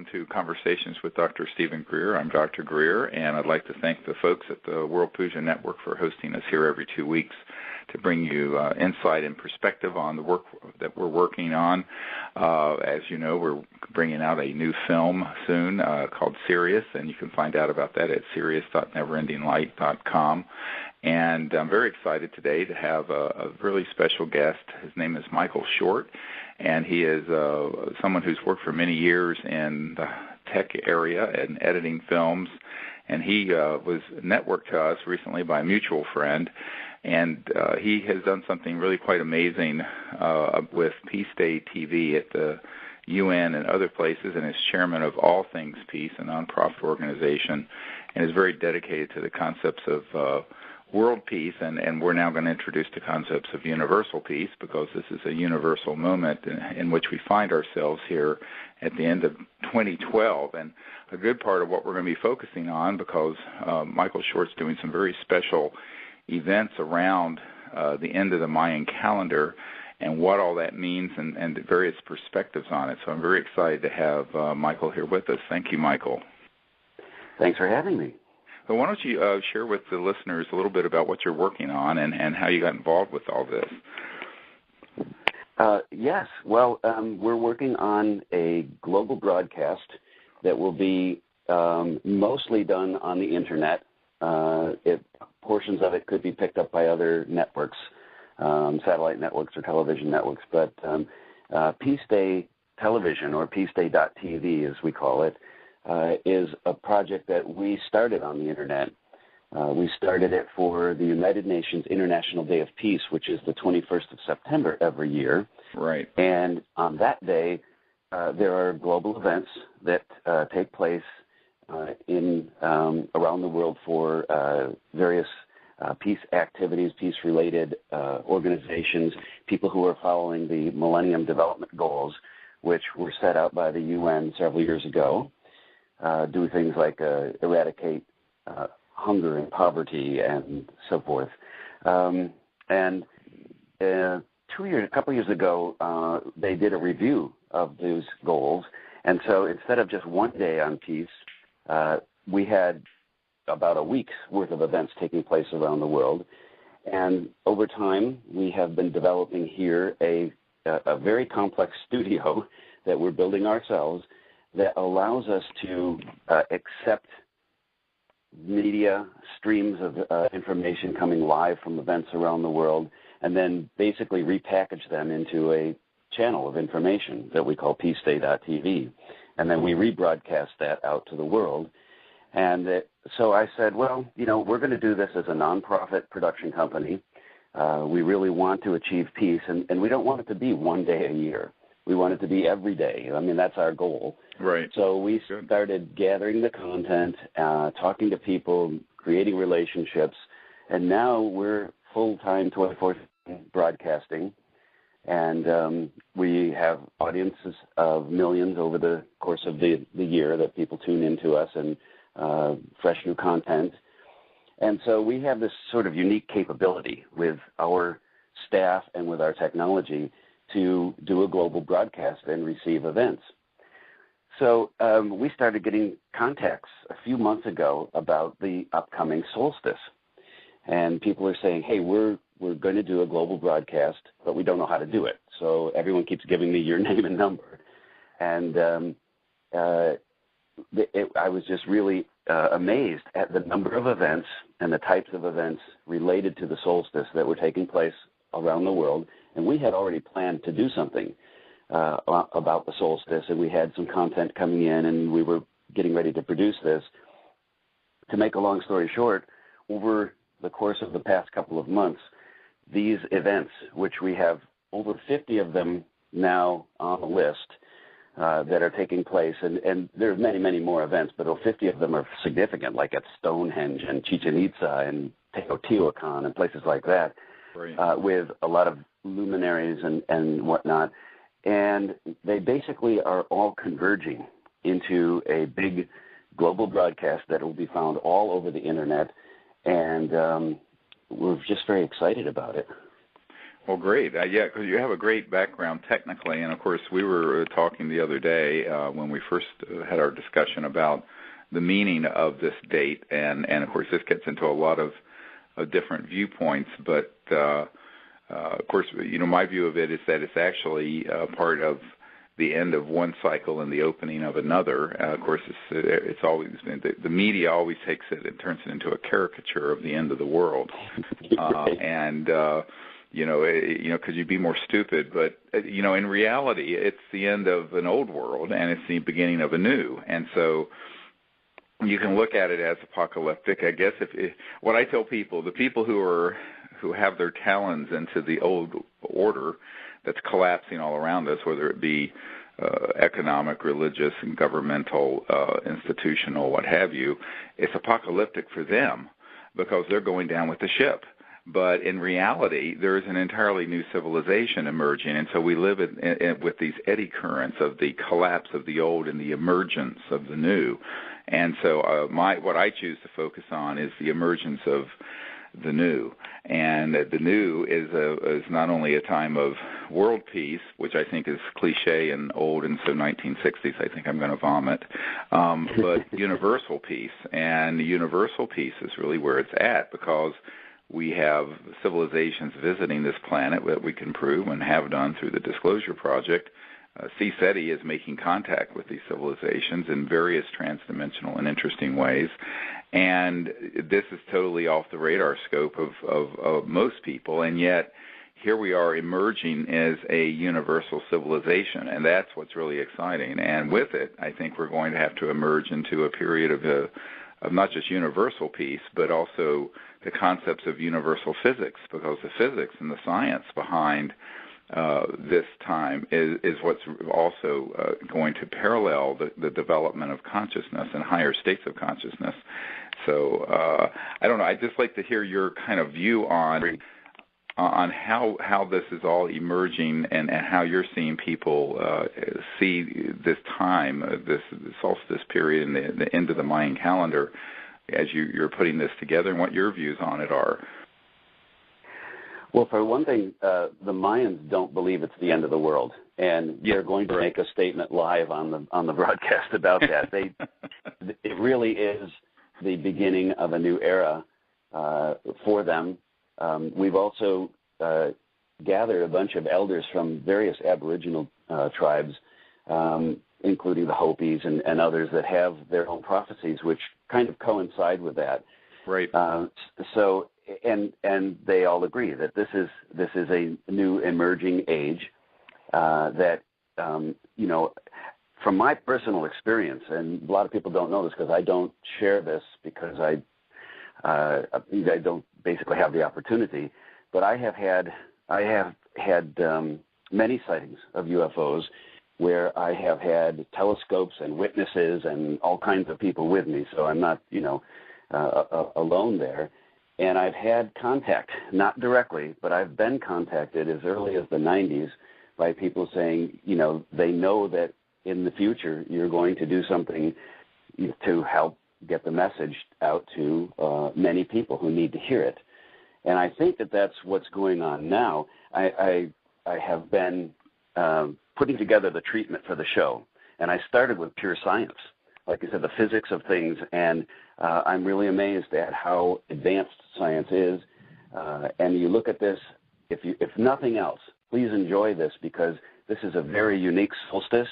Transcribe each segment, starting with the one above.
welcome to Conversations with Dr. Stephen Greer. I'm Dr. Greer, and I'd like to thank the folks at the World Puja Network for hosting us here every 2 weeks to bring you insight and perspective on the work that we're working on. As you know, we're bringing out a new film soon called Sirius, and you can find out about that at sirius.neverendinglight.com. And I'm very excited today to have a really special guest. His name is Michael Short, and he is someone who's worked for many years in the tech area and editing films. And he was networked to us recently by a mutual friend, and he has done something really quite amazing with Peace Day TV at the UN and other places, and is chairman of All Things Peace, a nonprofit organization, and is very dedicated to the concepts of world peace, and we're now going to introduce the concepts of universal peace, because this is a universal moment in which we find ourselves here at the end of 2012. And a good part of what we're going to be focusing on, because Michael Short's doing some very special events around the end of the Mayan calendar and what all that means, and the various perspectives on it. So I'm very excited to have Michael here with us. Thank you, Michael. Thanks for having me. Well, why don't you share with the listeners a little bit about what you're working on and how you got involved with all this? Yes. Well, we're working on a global broadcast that will be mostly done on the Internet. Portions of it could be picked up by other networks, satellite networks or television networks. But Peace Day Television, or peaceday.tv as we call it, is a project that we started on the Internet. We started it for the United Nations International Day of Peace, which is the 21st of September every year. Right. And on that day, there are global events that take place around the world for various peace activities, peace-related organizations, people who are following the Millennium Development Goals, which were set out by the UN several years ago. Do things like eradicate hunger and poverty and so forth. A couple years ago, they did a review of those goals. And so instead of just one day on peace, we had about a week's worth of events taking place around the world. And over time, we have been developing here a very complex studio that we're building ourselves, that allows us to accept media streams of information coming live from events around the world, and then basically repackage them into a channel of information that we call peaceday.tv. And then we rebroadcast that out to the world. And so I said, well, we're going to do this as a nonprofit production company. We really want to achieve peace, and we don't want it to be one day a year. We want it to be every day. I mean, that's our goal. Right. So we started gathering the content, talking to people, creating relationships, and now we're full-time 24/7 broadcasting, and we have audiences of millions over the course of the year that people tune into us, and fresh new content. And so we have this sort of unique capability with our staff and with our technology to do a global broadcast and receive events. So we started getting contacts a few months ago about the upcoming solstice. And people are saying, hey, we're going to do a global broadcast, but we don't know how to do it. So everyone keeps giving me your name and number. And I was just really amazed at the number of events and the types of events related to the solstice that were taking place around the world. And we had already planned to do something about the solstice, and we had some content coming in, and we were getting ready to produce this. To make a long story short, over the course of the past couple of months, these events, which we have over 50 of them now on the list that are taking place, and there are many, many more events, but 50 of them are significant, like at Stonehenge and Chichen Itza and Teotihuacan and places like that. Right. With a lot of luminaries and whatnot. And they basically are all converging into a big global broadcast that will be found all over the Internet. And we're just very excited about it. Well, great. Yeah, because you have a great background technically, and of course we were talking the other day when we first had our discussion about the meaning of this date, and of course this gets into a lot of different viewpoints, but of course, my view of it is that it's actually part of the end of one cycle and the opening of another. Of course, it's always the media always takes it and turns it into a caricature of the end of the world, and because you'd be more stupid. But in reality, it's the end of an old world and it's the beginning of a new, and so you can look at it as apocalyptic. I guess what I tell people, the people who have their talons into the old order that's collapsing all around us, whether it be economic, religious, and governmental, institutional, what have you, it's apocalyptic for them because they're going down with the ship. But in reality, there is an entirely new civilization emerging, and so we live with these eddy currents of the collapse of the old and the emergence of the new. And so what I choose to focus on is the emergence of the new, and the new is not only a time of world peace, which I think is cliche and old, and so 1960s I think I'm going to vomit, but universal peace, and universal peace is really where it's at, because we have civilizations visiting this planet that we can prove and have done through the Disclosure Project. SETI is making contact with these civilizations in various transdimensional and interesting ways, and this is totally off the radar scope of most people, and yet here we are emerging as a universal civilization, and that's what's really exciting. And with it, I think we're going to have to emerge into a period of not just universal peace, but also the concepts of universal physics, because the physics and the science behind this time is what's also going to parallel the development of consciousness and higher states of consciousness. So I don't know. I'd just like to hear your kind of view on how this is all emerging and how you're seeing people see this time, this solstice period and the end of the Mayan calendar as you're putting this together, and what your views on it are. Well, for one thing, the Mayans don't believe it's the end of the world, and they're going to make a statement live on the broadcast about that. It really is the beginning of a new era for them. We've also gathered a bunch of elders from various Aboriginal tribes, including the Hopis and others that have their own prophecies, which kind of coincide with that. Right. So, and they all agree that this is a new emerging age that from my personal experience, and a lot of people don't know this because I don't share this because I don't basically have the opportunity, but I have had many sightings of UFOs where I have had telescopes and witnesses and all kinds of people with me, so I'm not alone there. And I've had contact, not directly, but I've been contacted as early as the 90s by people saying, they know that in the future you're going to do something to help get the message out to many people who need to hear it. And I think that that's what's going on now. I have been putting together the treatment for the show, and I started with pure science, like I said, the physics of things, and I'm really amazed at how advanced science is. And you look at this, if nothing else, please enjoy this, because this is a very unique solstice.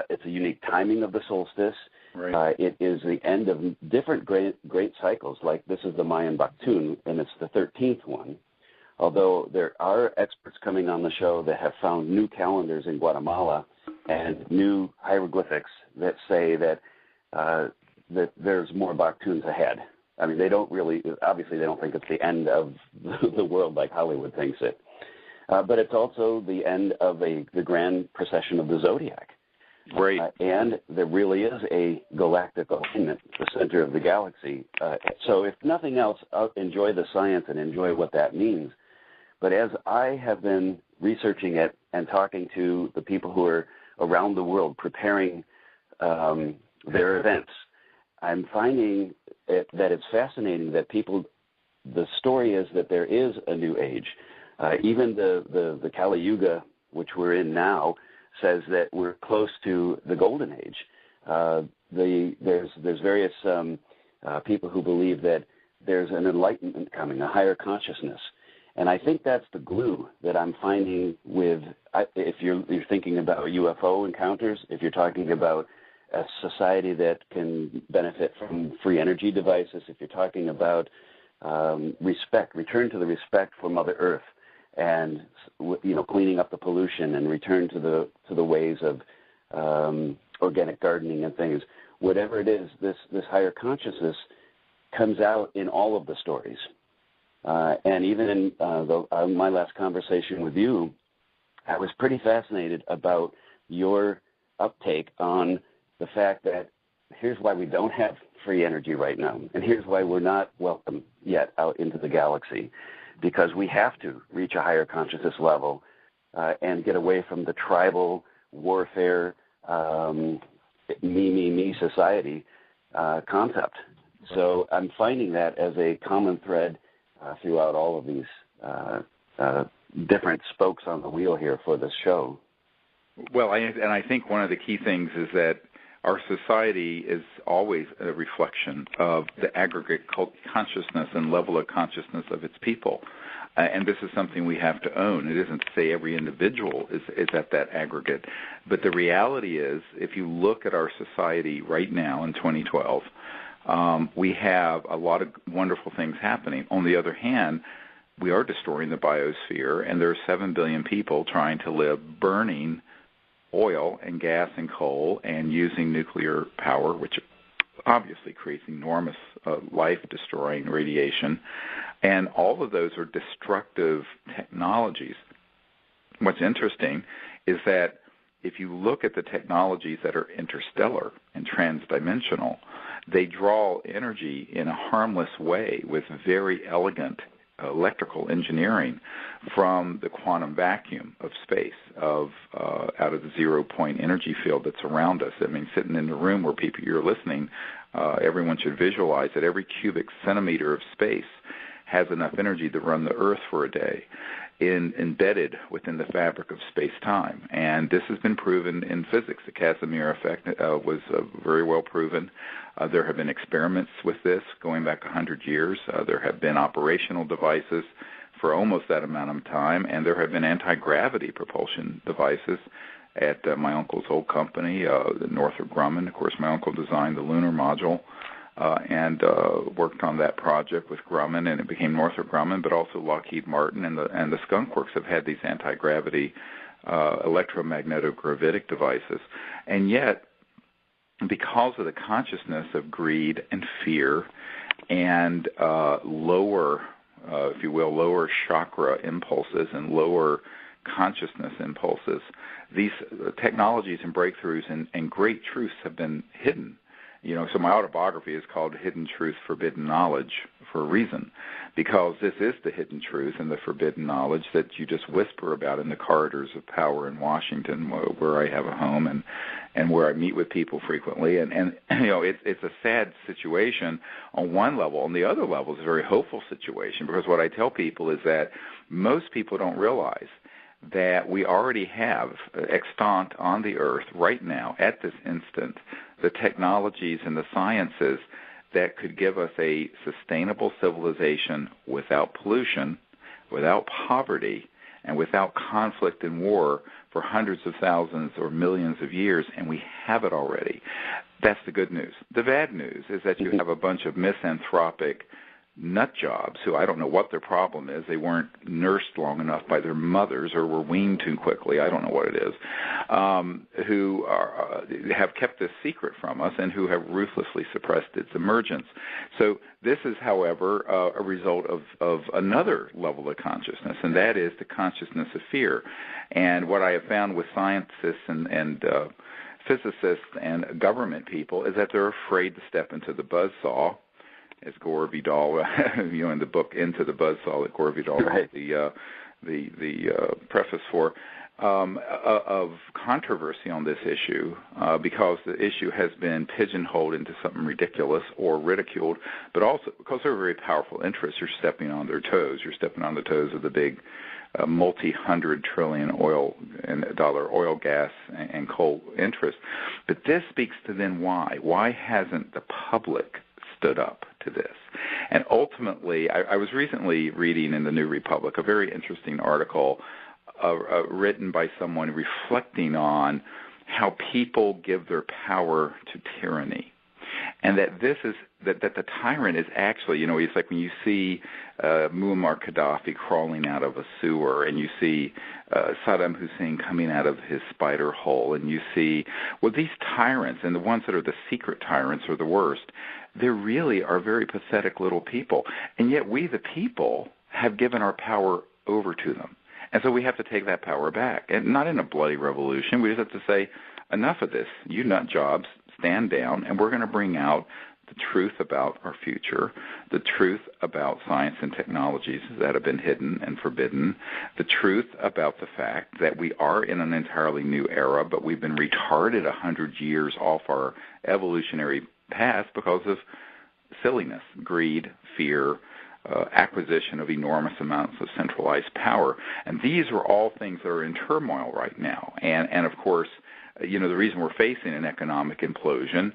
It's a unique timing of the solstice. Right. It is the end of different great cycles, like this is the Mayan Baktun, and it's the 13th one. Although there are experts coming on the show that have found new calendars in Guatemala and new hieroglyphics that say that there's more Baktuns ahead. I mean, they don't obviously they don't think it's the end of the world like Hollywood thinks it. But it's also the end of the grand procession of the zodiac. Right. And there really is a galactic alignment, the center of the galaxy. So if nothing else, enjoy the science and enjoy what that means. But as I have been researching it and talking to the people who are around the world preparing their events, I'm finding that it's fascinating that the story is that there is a new age. Even the Kali Yuga, which we're in now, says that we're close to the Golden Age. There's various people who believe that there's an enlightenment coming, a higher consciousness. And I think that's the glue that I'm finding with, if you're thinking about UFO encounters, if you're talking about a society that can benefit from free energy devices, if you're talking about return to the respect for Mother Earth, and cleaning up the pollution and return to the ways of organic gardening and things. Whatever it is, this higher consciousness comes out in all of the stories. And even in my last conversation with you, I was pretty fascinated about your uptake on the fact that here's why we don't have free energy right now, and here's why we're not welcome yet out into the galaxy, because we have to reach a higher consciousness level and get away from the tribal warfare, me society concept. So I'm finding that as a common thread throughout all of these different spokes on the wheel here for this show. Well, I think one of the key things is that our society is always a reflection of the aggregate consciousness and level of consciousness of its people. And this is something we have to own. It isn't to say every individual is at that aggregate. But the reality is, if you look at our society right now in 2012, we have a lot of wonderful things happening. On the other hand, we are destroying the biosphere, and there are 7 billion people trying to live burning oil and gas and coal and using nuclear power, which obviously creates enormous life-destroying radiation. And all of those are destructive technologies. What's interesting is that if you look at the technologies that are interstellar and transdimensional, they draw energy in a harmless way with very elegant electrical engineering from the quantum vacuum of space, out of the 0-point energy field that's around us. I mean, sitting in the room where you're listening, everyone should visualize that every cubic centimeter of space has enough energy to run the Earth for a day, embedded within the fabric of space-time. And this has been proven in physics. The Casimir effect was very well proven. There have been experiments with this going back 100 years. There have been operational devices for almost that amount of time, and there have been anti-gravity propulsion devices at my uncle's old company, Northrop Grumman. Of course, my uncle designed the lunar module and worked on that project with Grumman, and it became Northrop Grumman, but also Lockheed Martin and the Skunk Works have had these anti-gravity electromagnetic devices. And yet, because of the consciousness of greed and fear and lower chakra impulses and lower consciousness impulses, these technologies and breakthroughs and great truths have been hidden. So my autobiography is called Hidden Truth, Forbidden Knowledge for a reason, because this is the hidden truth and the forbidden knowledge that you just whisper about in the corridors of power in Washington, where I have a home and where I meet with people frequently. And it's a sad situation on one level. On the other level, it's a very hopeful situation, because what I tell people is that most people don't realize that we already have extant on the earth right now, at this instant, the technologies and the sciences that could give us a sustainable civilization without pollution, without poverty, and without conflict and war for hundreds of thousands or millions of years, and we have it already. That's the good news. The bad news is that you have a bunch of misanthropic nut jobs who, I don't know what their problem is. They weren't nursed long enough by their mothers or were weaned too quickly. I don't know what it is. Who have kept this secret from us and who have ruthlessly suppressed its emergence. So this is, however, a result of another level of consciousness, and that is the consciousness of fear. And what I have found with scientists and physicists and government people is that they're afraid to step into the buzzsaw, as Gore Vidal, in the book Into the Buzzsaw that Gore Vidal wrote the preface for. of controversy on this issue because the issue has been pigeonholed into something ridiculous or ridiculed, but also because they're very powerful interests. You're stepping on their toes. You're stepping on the toes of the big multi-hundred trillion dollar oil, gas, and coal interests. But this speaks to then why. Why hasn't the public stood up to this? And ultimately, I was recently reading in the New Republic a very interesting article written by someone reflecting on how people give their power to tyranny, and that this is that the tyrant is actually, it's like when you see Muammar Gaddafi crawling out of a sewer, and you see Saddam Hussein coming out of his spider hole, and you see, these tyrants, and the ones that are the secret tyrants are the worst. They really are very pathetic little people, and yet we, the people, have given our power over to them. And so we have to take that power back, and not in a bloody revolution. We just have to say, enough of this. You nut jobs, stand down, and we're going to bring out the truth about our future, the truth about science and technologies that have been hidden and forbidden, the truth about the fact that we are in an entirely new era, but we've been retarded 100 years off our evolutionary path because of silliness, greed, fear, acquisition of enormous amounts of centralized power. And these are all things that are in turmoil right now. And of course, the reason we're facing an economic implosion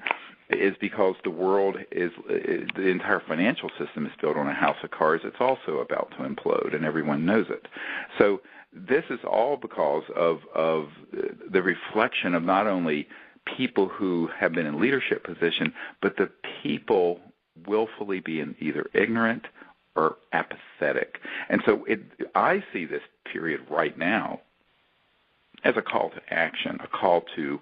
is because the world the entire financial system is built on a house of cards. It's also about to implode, and everyone knows it. So this is all because of the reflection of not only people who have been in leadership position, but the people willfully being either ignorant or apathetic. And so I see this period right now as a call to action, a call to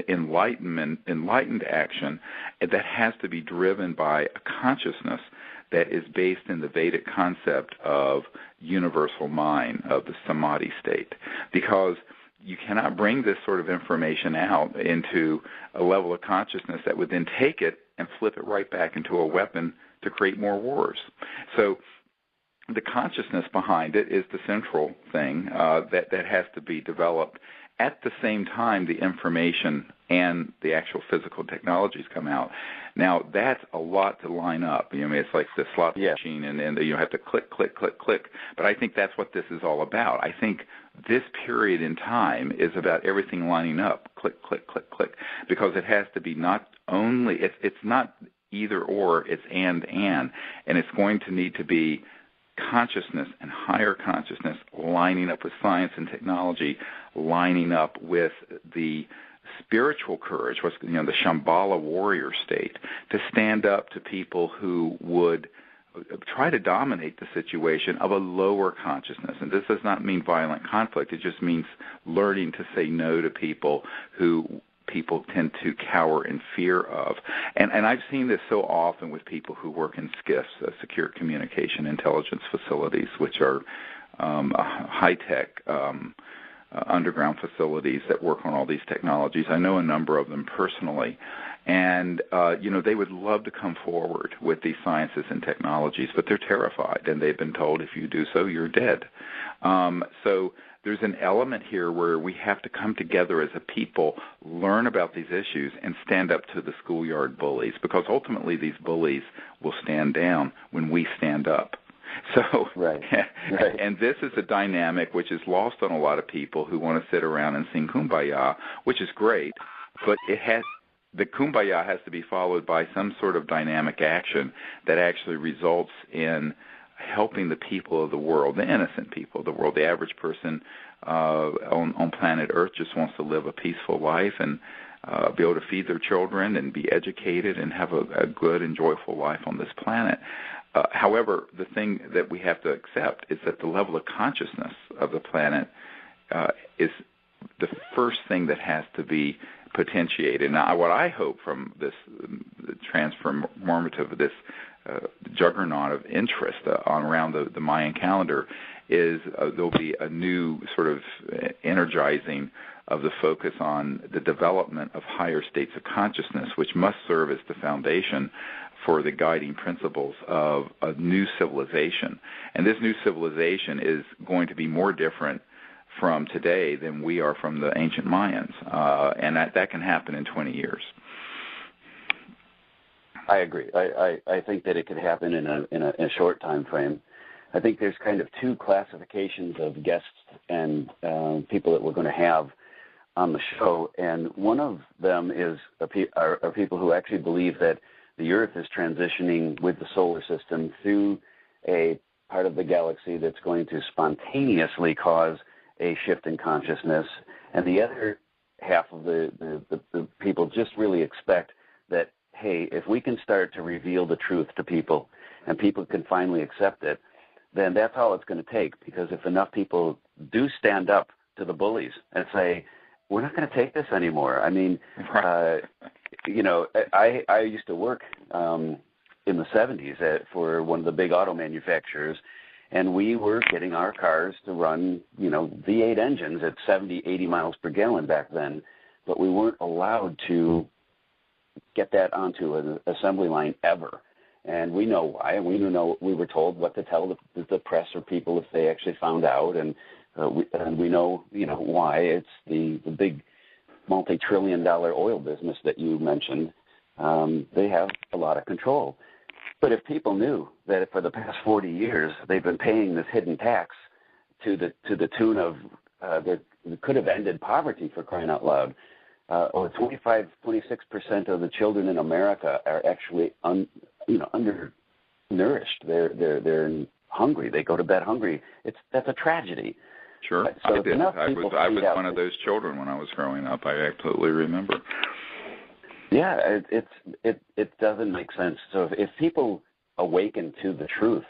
enlightened action that has to be driven by a consciousness that is based in the Vedic concept of universal mind, of the samadhi state. Because you cannot bring this sort of information out into a level of consciousness that would then take it and flip it right back into a weapon to create more wars. So the consciousness behind it is the central thing that has to be developed. At the same time, the information and the actual physical technologies come out. Now, that's a lot to line up. It's like the slot machine, and you have to click, click, click, click. But I think that's what this is all about. I think this period in time is about everything lining up, click, click, click, click, because it has to be not only, it's not either or, it's and it's going to need to be consciousness and higher consciousness lining up with science and technology, lining up with the spiritual courage, the Shambhala warrior state, to stand up to people who would try to dominate the situation of a lower consciousness. And this does not mean violent conflict. It just means learning to say no to people who people tend to cower in fear of. And I've seen this so often with people who work in SCIFs, Secure Communication Intelligence Facilities, which are high-tech underground facilities that work on all these technologies. I know a number of them personally. And, they would love to come forward with these sciences and technologies, but they're terrified, and they've been told if you do so, you're dead. So there's an element here where we have to come together as a people, learn about these issues, and stand up to the schoolyard bullies, because ultimately these bullies will stand down when we stand up. So, right. And this is a dynamic which is lost on a lot of people who want to sit around and sing Kumbaya, which is great, but the Kumbaya has to be followed by some sort of dynamic action that actually results in helping the people of the world, the innocent people of the world. The average person on planet Earth just wants to live a peaceful life and be able to feed their children and be educated and have a good and joyful life on this planet. However, the thing that we have to accept is that the level of consciousness of the planet is the first thing that has to be potentiated. Now, what I hope from this transformative, this juggernaut of interest around the Mayan calendar is there'll be a new sort of energizing of the focus on the development of higher states of consciousness, which must serve as the foundation for the guiding principles of a new civilization. And this new civilization is going to be more different from today than we are from the ancient Mayans, and that can happen in 20 years. I agree. I think that it could happen in a short time frame. I think there's kind of two classifications of guests and people that we're going to have on the show, and one of them are people who actually believe that the Earth is transitioning with the solar system through a part of the galaxy that's going to spontaneously cause a shift in consciousness, and the other half of the people just really expect that, hey, if we can start to reveal the truth to people and people can finally accept it, then that's all it's going to take, because if enough people do stand up to the bullies and say, we're not going to take this anymore. I mean, you know, I used to work in the 70s for one of the big auto manufacturers, and we were getting our cars to run, you know, V8 engines at 70, 80 miles per gallon back then, but we weren't allowed to get that onto an assembly line ever. And we know why. We were told what to tell the press or people if they actually found out, and we know, you know, why. It's the big multi-trillion-dollar oil business that you mentioned. They have a lot of control. But if people knew that for the past 40 years they've been paying this hidden tax to the tune of that could have ended poverty, for crying out loud, or 26% of the children in America are actually undernourished. They're hungry. They go to bed hungry. That's a tragedy. Sure, so I did. I was one of those children when I was growing up. I absolutely remember. Yeah, it doesn't make sense. So if people awaken to the truth,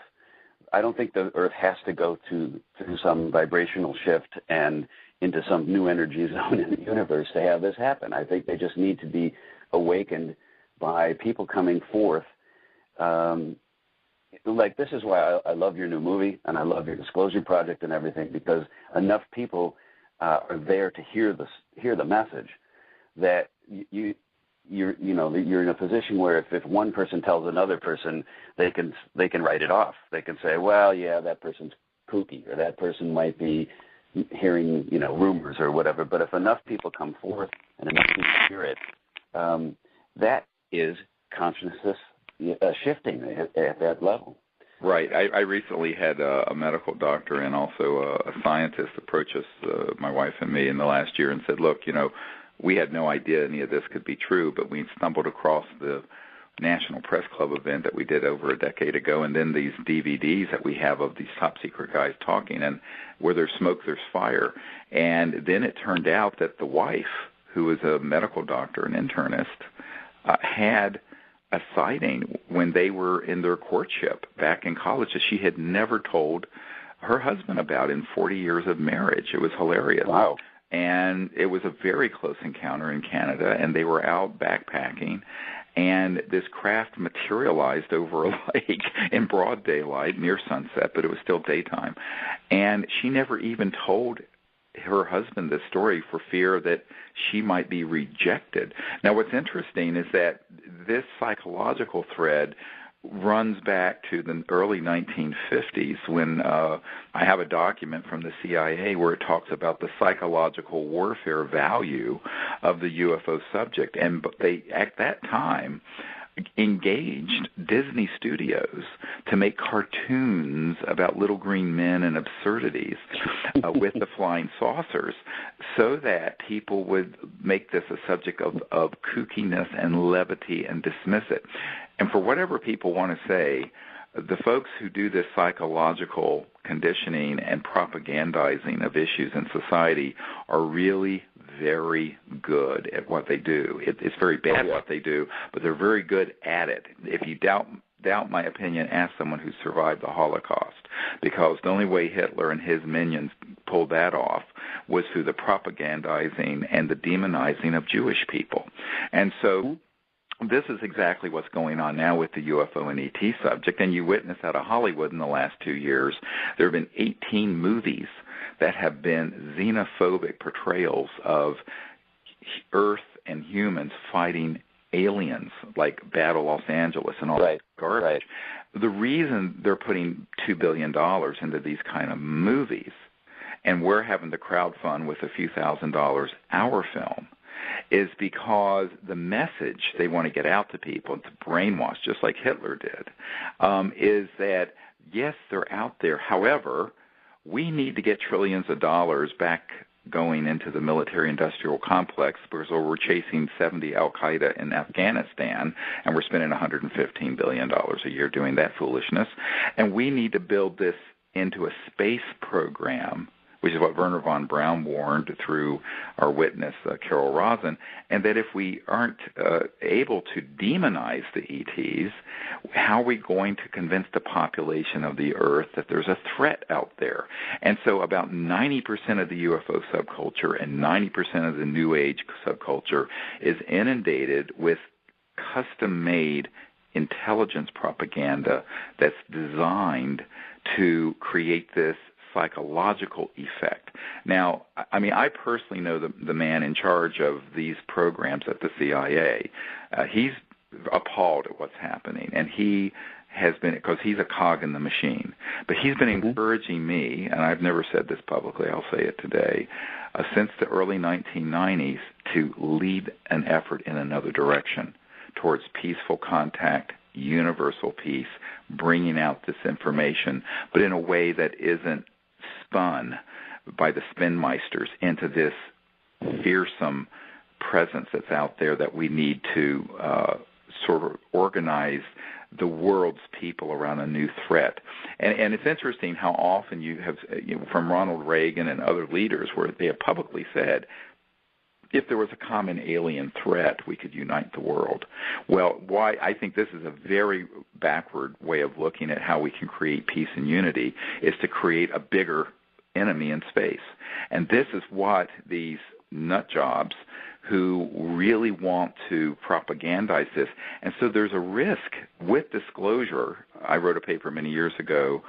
I don't think the Earth has to go through some vibrational shift and into some new energy zone in the universe to have this happen. I think they just need to be awakened by people coming forth. Like, this is why I love your new movie and I love your Disclosure Project and everything, because enough people are there to hear the message that you're in a position where if one person tells another person, they can write it off. They can say, well, yeah, that person's kooky, or that person might be hearing, you know, rumors or whatever. But if enough people come forth and enough people hear it, that is consciousness shifting at that level. Right. I recently had a medical doctor and also a scientist approach us, my wife and me, in the last year and said, look, you know, we had no idea any of this could be true, but we stumbled across the National Press Club event that we did over a decade ago, and then these DVDs that we have of these top secret guys talking, and where there's smoke, there's fire. And then it turned out that the wife, who was a medical doctor, an internist, had a sighting when they were in their courtship back in college that she had never told her husband about in 40 years of marriage. It was hilarious. Wow. And it was a very close encounter in Canada, and they were out backpacking, and this craft materialized over a lake in broad daylight near sunset, but it was still daytime. And she never even told her husband this story for fear that she might be rejected. Now, what's interesting is that this psychological thread runs back to the early 1950s when I have a document from the CIA where it talks about the psychological warfare value of the UFO subject. And they, at that time, engaged Disney Studios to make cartoons about little green men and absurdities with the flying saucers, so that people would make this a subject of kookiness and levity and dismiss it. And for whatever people want to say, the folks who do this psychological conditioning and propagandizing of issues in society are really very good at what they do. It's very bad what they do, but they're very good at it. If you doubt my opinion, ask someone who survived the Holocaust, because the only way Hitler and his minions pulled that off was through the propagandizing and the demonizing of Jewish people. And so this is exactly what's going on now with the UFO and ET subject, and you witness out of Hollywood in the last 2 years, there have been 18 movies that have been xenophobic portrayals of Earth and humans fighting aliens, like Battle Los Angeles and all that garbage. Right. The reason they're putting $2 billion into these kind of movies and we're having to crowdfund with a few $1,000s our film, is because the message they want to get out to people, to brainwash, just like Hitler did, is that, yes, they're out there. However, we need to get trillions of dollars back going into the military-industrial complex because we're chasing 70 al-Qaeda in Afghanistan, and we're spending $115 billion a year doing that foolishness. And we need to build this into a space program, which is what Werner von Braun warned through our witness, Carol Rosin, and that if we aren't able to demonize the ETs, how are we going to convince the population of the Earth that there's a threat out there? And so about 90% of the UFO subculture and 90% of the New Age subculture is inundated with custom-made intelligence propaganda that's designed to create this psychological effect. Now, I mean, I personally know the man in charge of these programs at the CIA. He's appalled at what's happening, and he has been, because he's a cog in the machine, but he's been encouraging me, and I've never said this publicly, I'll say it today, since the early 1990s to lead an effort in another direction towards peaceful contact, universal peace, bringing out this information, but in a way that isn't spun by the spinmeisters into this fearsome presence that's out there that we need to sort of organize the world's people around a new threat. And it's interesting how often you have, from Ronald Reagan and other leaders, where they have publicly said, if there was a common alien threat, we could unite the world. Well, why I think this is a very backward way of looking at how we can create peace and unity, is to create a bigger enemy in space. And this is what these nut jobs who really want to propagandize this. And so there's a risk with disclosure. I wrote a paper many years ago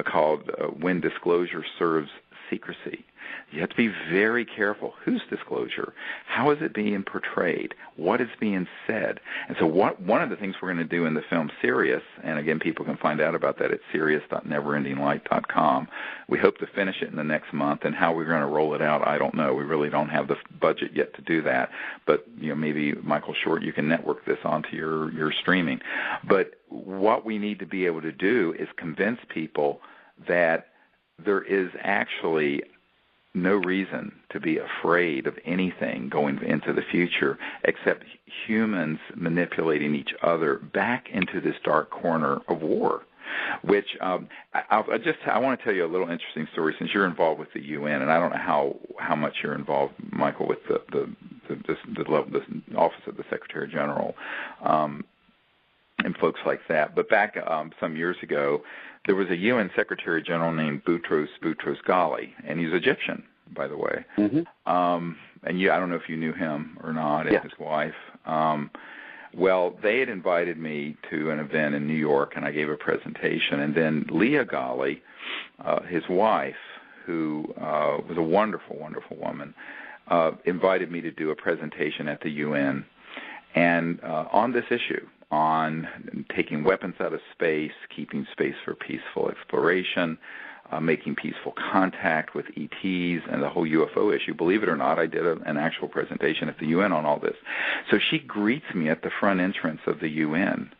called When Disclosure Serves Secrecy. You have to be very careful. Whose disclosure? How is it being portrayed? What is being said? And so one of the things we're going to do in the film Sirius, and again, people can find out about that at sirius.neverendinglight.com. We hope to finish it in the next month, and how we're going to roll it out, I don't know. We really don't have the budget yet to do that. But maybe, Michael Short, you can network this onto your streaming. But what we need to be able to do is convince people that there is actually no reason to be afraid of anything going into the future except humans manipulating each other back into this dark corner of war, which I want to tell you a little interesting story since you're involved with the UN, and I don't know how much you're involved, Michael, with the Office of the Secretary General and folks like that. But back some years ago, there was a UN Secretary General named Boutros Ghali, and he's Egyptian, by the way. And I don't know if you knew him or not, and his wife. Well, they had invited me to an event in New York, and I gave a presentation. And then Leah Ghali, his wife, who was a wonderful, wonderful woman, invited me to do a presentation at the UN and on this issue, on taking weapons out of space, keeping space for peaceful exploration, making peaceful contact with ETs, and the whole UFO issue. Believe it or not, I did an actual presentation at the UN on all this. So she greets me at the front entrance of the UN,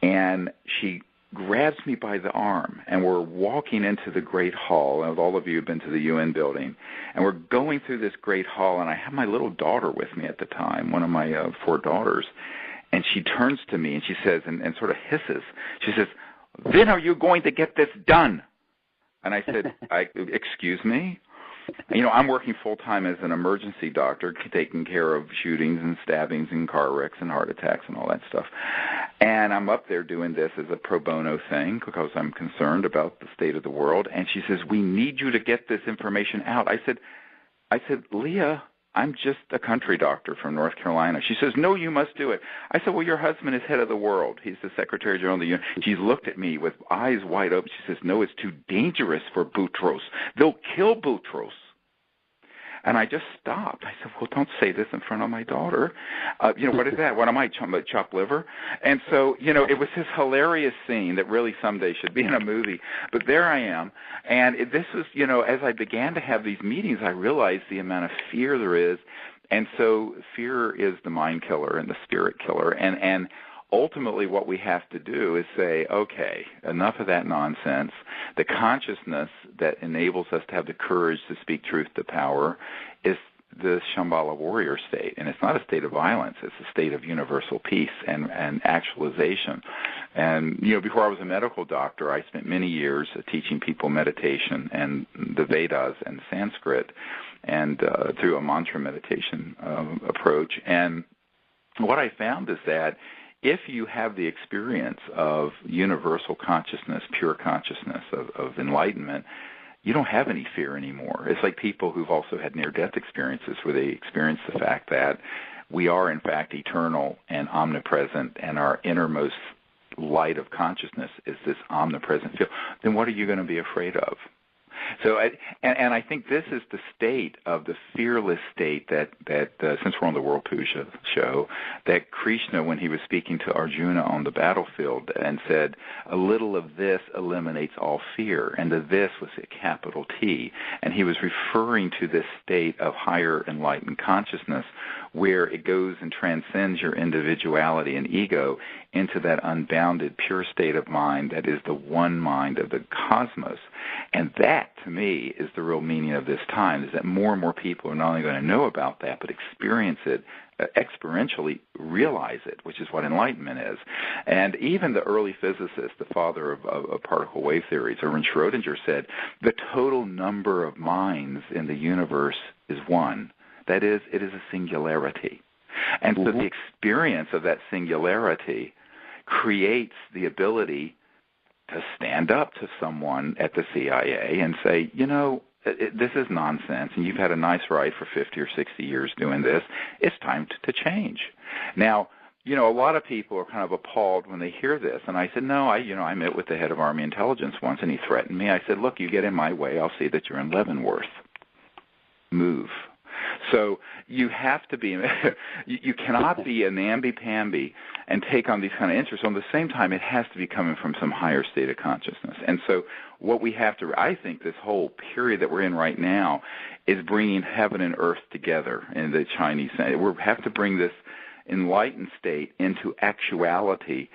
and she grabs me by the arm, and we're walking into the Great Hall, and all of you have been to the UN building, and we're going through this Great Hall, and I have my little daughter with me at the time, one of my 4 daughters, and she turns to me and she says, and sort of hisses, she says, "When are you going to get this done?" And I said, excuse me? I'm working full-time as an emergency doctor, taking care of shootings and stabbings and car wrecks and heart attacks and all that stuff. And I'm up there doing this as a pro bono thing because I'm concerned about the state of the world. And she says, "We need you to get this information out." I said, "Leah, I'm just a country doctor from North Carolina." She says, "No, you must do it." I said, "Well, your husband is head of the world. He's the Secretary General of the UN." She looked at me with eyes wide open. She says, "No, it's too dangerous for Boutros. They'll kill Boutros." And I just stopped. I said, well, don't say this in front of my daughter. What is that? What am I, chopped liver? And so, it was this hilarious scene that really someday should be in a movie. But there I am. And this was, as I began to have these meetings, I realized the amount of fear there is. And so fear is the mind killer and the spirit killer. And ultimately what we have to do is say, okay, enough of that nonsense. The consciousness that enables us to have the courage to speak truth to power is the Shambhala warrior state. And it's not a state of violence. It's a state of universal peace and actualization. And, before I was a medical doctor, I spent many years teaching people meditation and the Vedas and Sanskrit and through a mantra meditation approach. And what I found is that if you have the experience of universal consciousness, pure consciousness, of enlightenment, you don't have any fear anymore. It's like people who've also had near-death experiences where they experience the fact that we are, in fact, eternal and omnipresent, and our innermost light of consciousness is this omnipresent field. Then what are you going to be afraid of? So, and I think this is the state of the fearless state that since we're on the World Puja show, that Krishna, when he was speaking to Arjuna on the battlefield and said, a little of this eliminates all fear, and the this was a capital T, and he was referring to this state of higher enlightened consciousness where it goes and transcends your individuality and ego into that unbounded, pure state of mind that is the one mind of the cosmos. And that, to me, is the real meaning of this time, is that more and more people are not only going to know about that, but experience it, experientially realize it, which is what enlightenment is. And even the early physicist, the father of particle wave theories, Erwin Schrödinger, said the total number of minds in the universe is one. That is, it is a singularity. And so the experience of that singularity creates the ability to stand up to someone at the CIA and say, this is nonsense, and you've had a nice ride for 50 or 60 years doing this. It's time to change. Now, a lot of people are kind of appalled when they hear this. And I said, no, I met with the head of Army Intelligence once, and he threatened me. I said, look, you get in my way, I'll see that you're in Leavenworth. Move. So you have to be, you cannot be a namby-pamby and take on these kind of interests. On the same time, it has to be coming from some higher state of consciousness. And so what we have to, I think this whole period that we're in right now is bringing heaven and earth together in the Chinese sense. We have to bring this enlightened state into actuality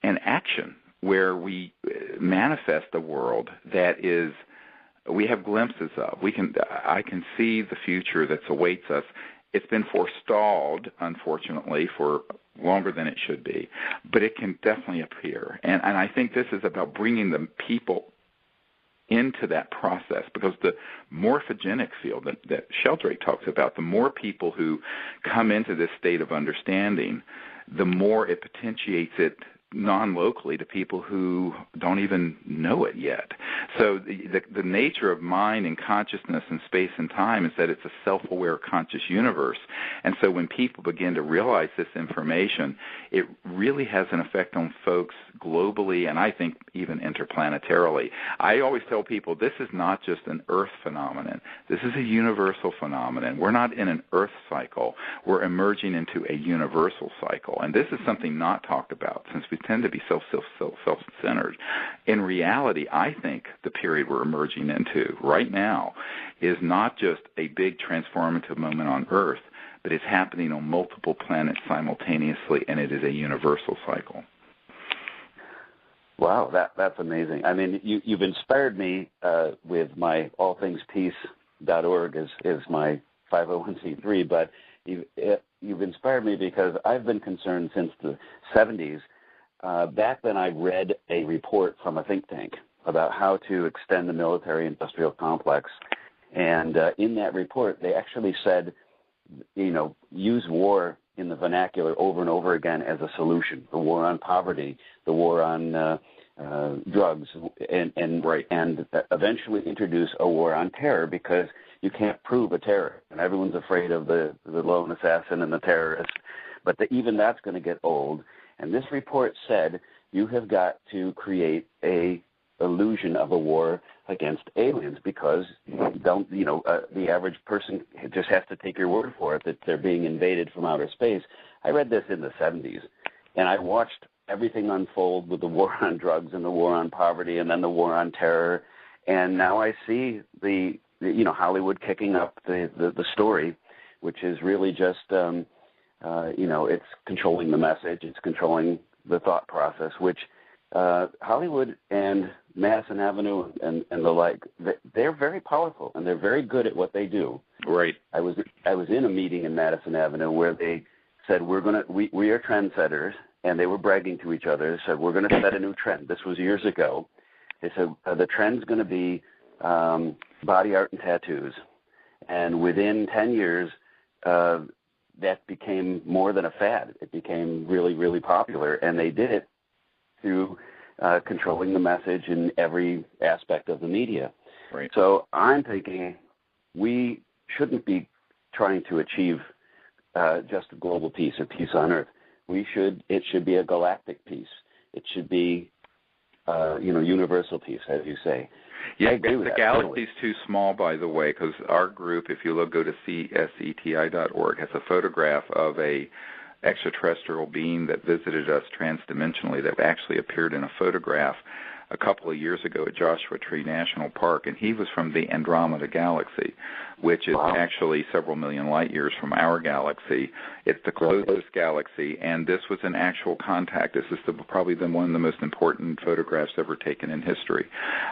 and action where we manifest a world that is we have glimpses of. I can see the future that awaits us. It's been forestalled, unfortunately, for longer than it should be, but it can definitely appear. And I think this is about bringing the people into that process, because the morphogenic field that Sheldrake talks about, the more people who come into this state of understanding, the more it potentiates it non-locally to people who don't even know it yet. So the nature of mind and consciousness and space and time is that it's a self-aware conscious universe. And so when people begin to realize this information, it really has an effect on folks globally and I think even interplanetarily. I always tell people this is not just an Earth phenomenon. This is a universal phenomenon. We're not in an Earth cycle. We're emerging into a universal cycle. And this is something not talked about since we tend to be self-centered. In reality, I think the period we're emerging into right now is not just a big transformative moment on Earth, but it's happening on multiple planets simultaneously, and it is a universal cycle. Wow, that's amazing. I mean, you've inspired me with my allthingspeace.org is my 501c3, but you've inspired me because I've been concerned since the 70s. Back then I read a report from a think tank about how to extend the military-industrial complex. And in that report, they actually said, use war in the vernacular over and over again as a solution. The war on poverty, the war on drugs, and eventually introduce a war on terror, because you can't prove a terror. And everyone's afraid of the lone assassin and the terrorist. But even that's going to get old. And this report said you have got to create a illusion of a war against aliens, because the average person just has to take your word for it that they're being invaded from outer space. I read this in the 70s, and I watched everything unfold with the war on drugs and the war on poverty and then the war on terror, and now I see the Hollywood kicking up the story, which is really just it's controlling the message, it's controlling the thought process, which Hollywood and Madison Avenue and the like, they're very powerful and they're very good at what they do. Right. I was in a meeting in Madison Avenue where they said we are trendsetters, and they were bragging to each other. They said we're going to set a new trend. This was years ago. They said the trend's going to be body art and tattoos, and within 10 years, that became more than a fad. It became really, really popular, and they did it through controlling the message in every aspect of the media. Right. So I'm thinking we shouldn't be trying to achieve just a global peace or peace on Earth. It should be a galactic peace. It should be, universal peace, as you say. Yeah, the galaxy's too small, by the way, because our group, if you go to cseti.org, has a photograph of a extraterrestrial being that visited us transdimensionally that actually appeared in a photograph a couple of years ago at Joshua Tree National Park, and he was from the Andromeda Galaxy, which is actually several million light years from our galaxy. It's the closest galaxy, and this was an actual contact. This is probably one of the most important photographs ever taken in history,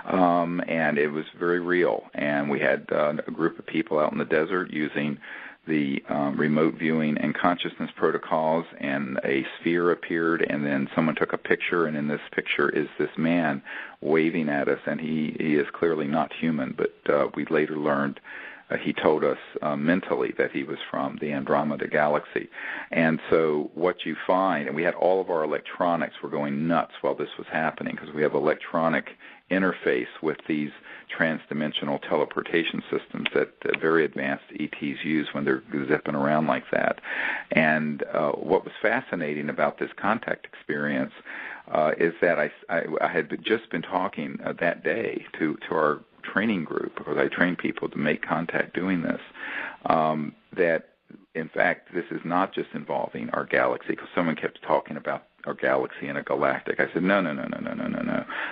and it was very real. And we had a group of people out in the desert using the remote viewing and consciousness protocols, and a sphere appeared, and then someone took a picture, and in this picture is this man waving at us, and he is clearly not human, but we later learned, he told us mentally that he was from the Andromeda Galaxy. And so what you find, and we had all of our electronics were going nuts while this was happening, because we have electronic interface with these transdimensional teleportation systems that very advanced ETs use when they're zipping around like that. And what was fascinating about this contact experience is that I had just been talking that day to our training group, because I train people to make contact doing this, that in fact this is not just involving our galaxy, because someone kept talking about our galaxy and a galactic. I said, no.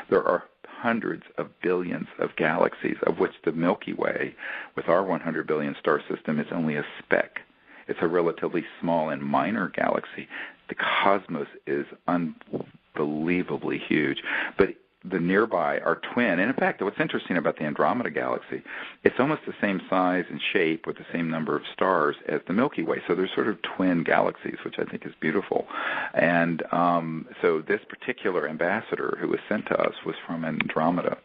There are hundreds of billions of galaxies, of which the Milky Way, with our 100 billion star system, is only a speck. It's a relatively small and minor galaxy. The cosmos is unbelievably huge. But the nearby are twin. And in fact, what's interesting about the Andromeda Galaxy, it's almost the same size and shape with the same number of stars as the Milky Way. So they're sort of twin galaxies, which I think is beautiful. And so this particular ambassador who was sent to us was from Andromeda.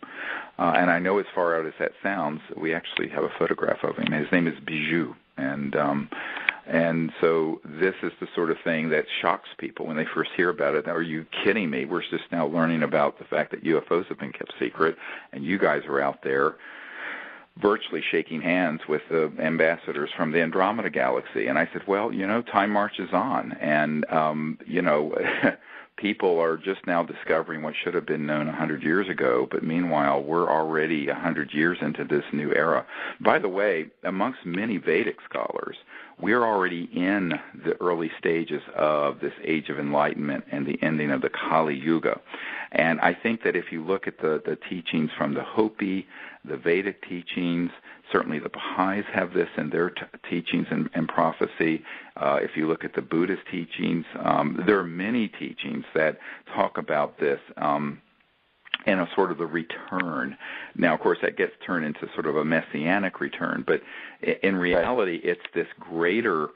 And I know as far out as that sounds, we actually have a photograph of him. His name is Bijou. And so this is the sort of thing that shocks people when they first hear about it. Are you kidding me? We're just now learning about the fact that UFOs have been kept secret, and you guys are out there virtually shaking hands with the ambassadors from the Andromeda Galaxy. And I said, well, time marches on, and, people are just now discovering what should have been known 100 years ago, but meanwhile, we're already 100 years into this new era. By the way, amongst many Vedic scholars, we're already in the early stages of this age of enlightenment and the ending of the Kali Yuga. And I think that if you look at the teachings from the Hopi, the Vedic teachings, certainly the Baha'is have this in their teachings and prophecy. If you look at the Buddhist teachings, there are many teachings that talk about this and a sort of the return. Now, of course, that gets turned into sort of a messianic return, but in reality, it's this greater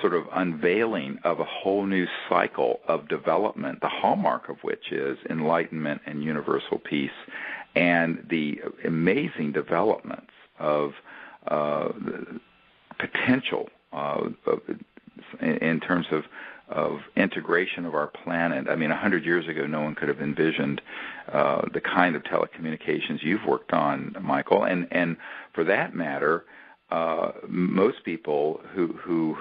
sort of unveiling of a whole new cycle of development, the hallmark of which is enlightenment and universal peace, and the amazing developments of potential in terms of integration of our planet. I mean, 100 years ago, no one could have envisioned the kind of telecommunications you've worked on, Michael. And for that matter, most people who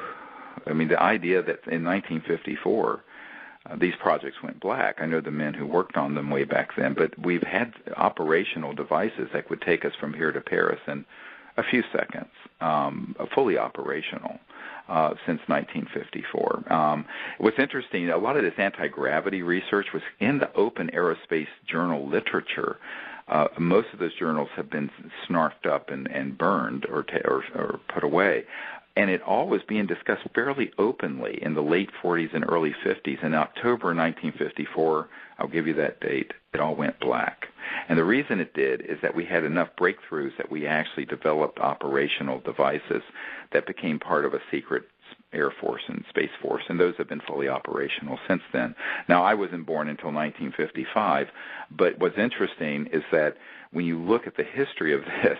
the idea that in 1954 these projects went black. I know the men who worked on them way back then, but we've had operational devices that would take us from here to Paris in a few seconds, fully operational. Since 1954. What's interesting, a lot of this anti-gravity research was in the open aerospace journal literature. Most of those journals have been snarfed up and burned or put away. And it all was being discussed fairly openly in the late 40s and early 50s. In October 1954, I'll give you that date, it all went black. And the reason it did is that we had enough breakthroughs that we actually developed operational devices that became part of a secret Air Force and Space Force, and those have been fully operational since then. Now, I wasn't born until 1955, but what's interesting is that when you look at the history of this,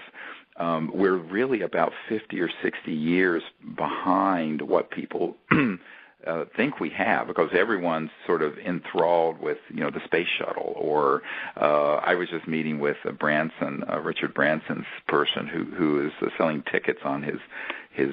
we're really about 50 or 60 years behind what people think we have, because everyone's sort of enthralled with, the space shuttle. Or I was just meeting with Richard Branson's person who is selling tickets on his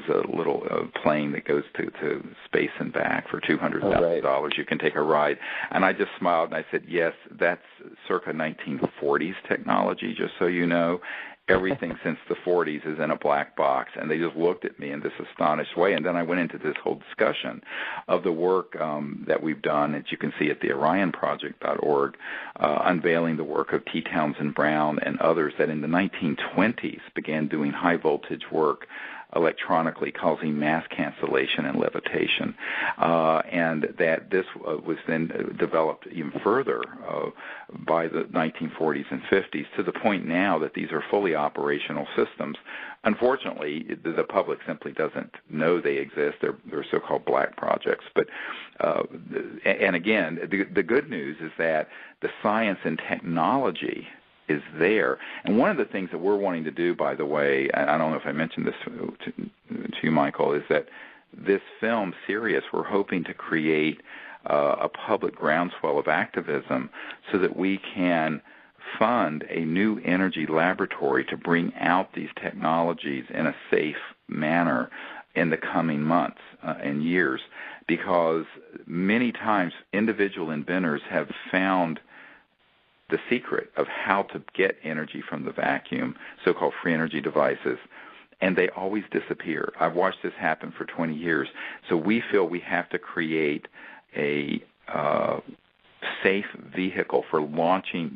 little plane that goes to space and back for $200,000. Right. You can take a ride. And I just smiled and I said, yes, that's circa 1940s technology, just so you know. Everything since the 40s is in a black box, and they just looked at me in this astonished way. And then I went into this whole discussion of the work that we've done, as you can see at the OrionProject.org, unveiling the work of T. Townsend Brown and others that in the 1920s began doing high-voltage work electronically, causing mass cancellation and levitation, and that this was then developed even further by the 1940s and 50s, to the point now that these are fully operational systems. Unfortunately, the public simply doesn't know they exist. They're so-called black projects. But and again, the good news is that the science and technology is there. And one of the things that we're wanting to do, by the way, I don't know if I mentioned this to you, Michael, is that this film, Sirius, we're hoping to create a public groundswell of activism so that we can fund a new energy laboratory to bring out these technologies in a safe manner in the coming months and years, because many times individual inventors have found the secret of how to get energy from the vacuum, so-called free energy devices, and they always disappear. I've watched this happen for 20 years. So we feel we have to create a safe vehicle for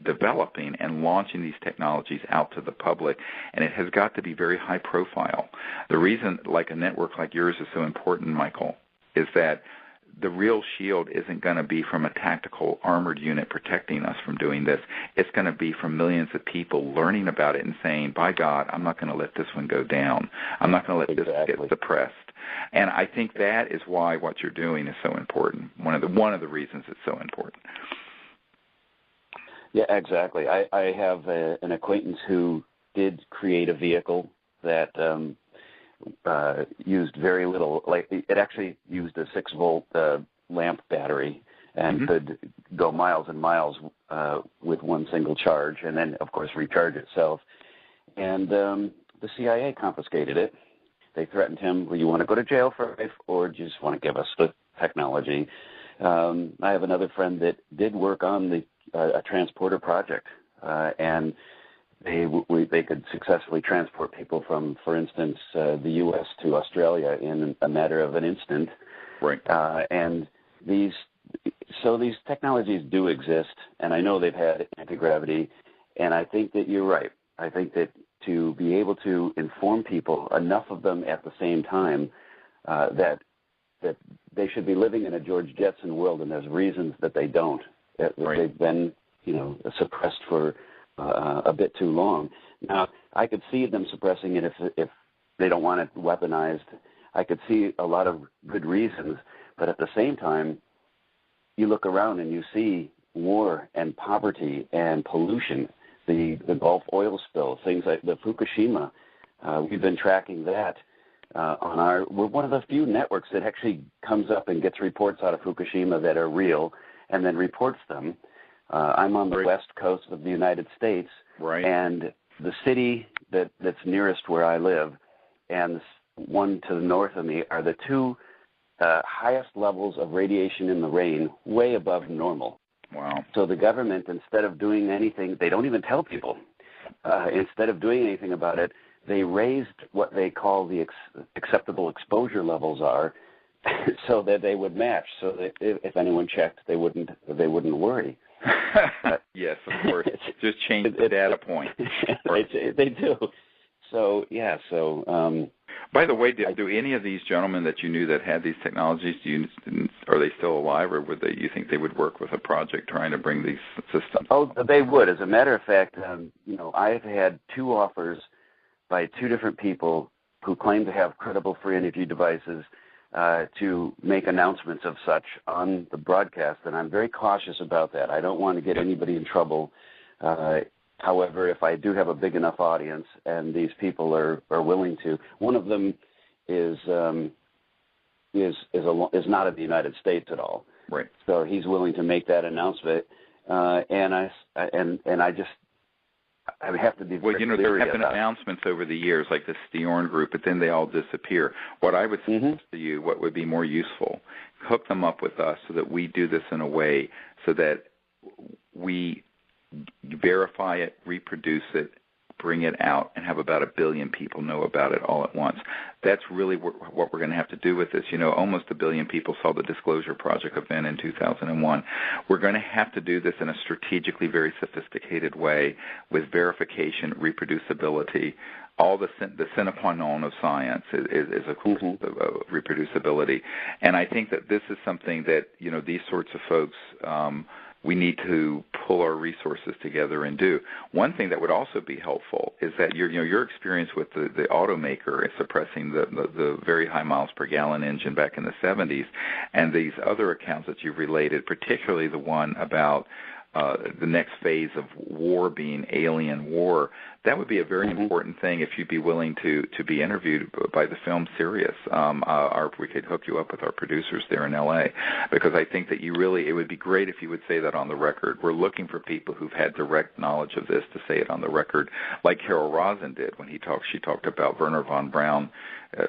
developing and launching these technologies out to the public, and it has got to be very high profile. The reason like a network like yours is so important, Michael, is that the real shield isn't going to be from a tactical armored unit protecting us from doing this. It's going to be from millions of people learning about it and saying, by God, I'm not going to let this one go down. I'm not going to let this get suppressed. And I think that is why what you're doing is so important. One of the reasons it's so important. Yeah, exactly. I have an acquaintance who did create a vehicle that used very little. Like, it actually used a 6-volt lamp battery and could go miles and miles with one single charge, and then, of course, recharge itself. And the CIA confiscated it. They threatened him, well, you want to go to jail for life, or do you just want to give us the technology? I have another friend that did work on a transporter project, and they could successfully transport people from, for instance, the U.S. to Australia in a matter of an instant. Right. And these technologies do exist, and I know they've had anti-gravity, and I think that you're right. I think that to be able to inform people, enough of them at the same time, that they should be living in a George Jetson world, and there's reasons that they don't. Right. They've been, suppressed for a bit too long. Now, I could see them suppressing it if they don't want it weaponized. I could see a lot of good reasons, but at the same time, you look around and you see war and poverty and pollution, the Gulf oil spill, things like the Fukushima. We've been tracking that we're one of the few networks that actually comes up and gets reports out of Fukushima that are real and then reports them. I'm on the west coast of the United States, and the city that's nearest where I live and one to the north of me are the two highest levels of radiation in the rain, way above normal. Wow. So the government, instead of doing anything, they don't even tell people. Instead of doing anything about it, they raised what they call the acceptable exposure levels are, so that they would match. So that if anyone checked, they wouldn't worry. Yes, of course. Just change the data point. They do. So yeah. So. By the way, do any of these gentlemen that you knew that had these technologies, are they still alive, or would you think they would work with a project trying to bring these systems? Oh, they would. As a matter of fact, I've had 2 offers by 2 different people who claim to have credible free energy devices to make announcements of such on the broadcast, and I'm very cautious about that. I don't want to get anybody in trouble. However, if I do have a big enough audience and these people are willing to, one of them is not in the United States at all. Right. So he's willing to make that announcement, and I have to be very clear. There have been announcements over the years, like the Steorn group, but then they all disappear. What I would suggest to you, what would be more useful, hook them up with us so that we do this in a way so that we verify it, reproduce it, bring it out, and have about 1 billion people know about it all at once. That's really what we're going to have to do with this. Almost 1 billion people saw the Disclosure Project event in 2001. We're going to have to do this in a strategically very sophisticated way with verification, reproducibility. All the sine qua non of science is of course, reproducibility. And I think that this is something that, these sorts of folks, we need to pull our resources together and do. One thing that would also be helpful is that your experience with the automaker is suppressing the very high miles per gallon engine back in the 70s, and these other accounts that you've related, particularly the one about the next phase of war being alien war. That would be a very important thing if you'd be willing to be interviewed by the film Sirius. We could hook you up with our producers there in L.A. because I think that it would be great if you would say that on the record. We're looking for people who've had direct knowledge of this to say it on the record, like Carol Rosin did when she talked about Wernher von Braun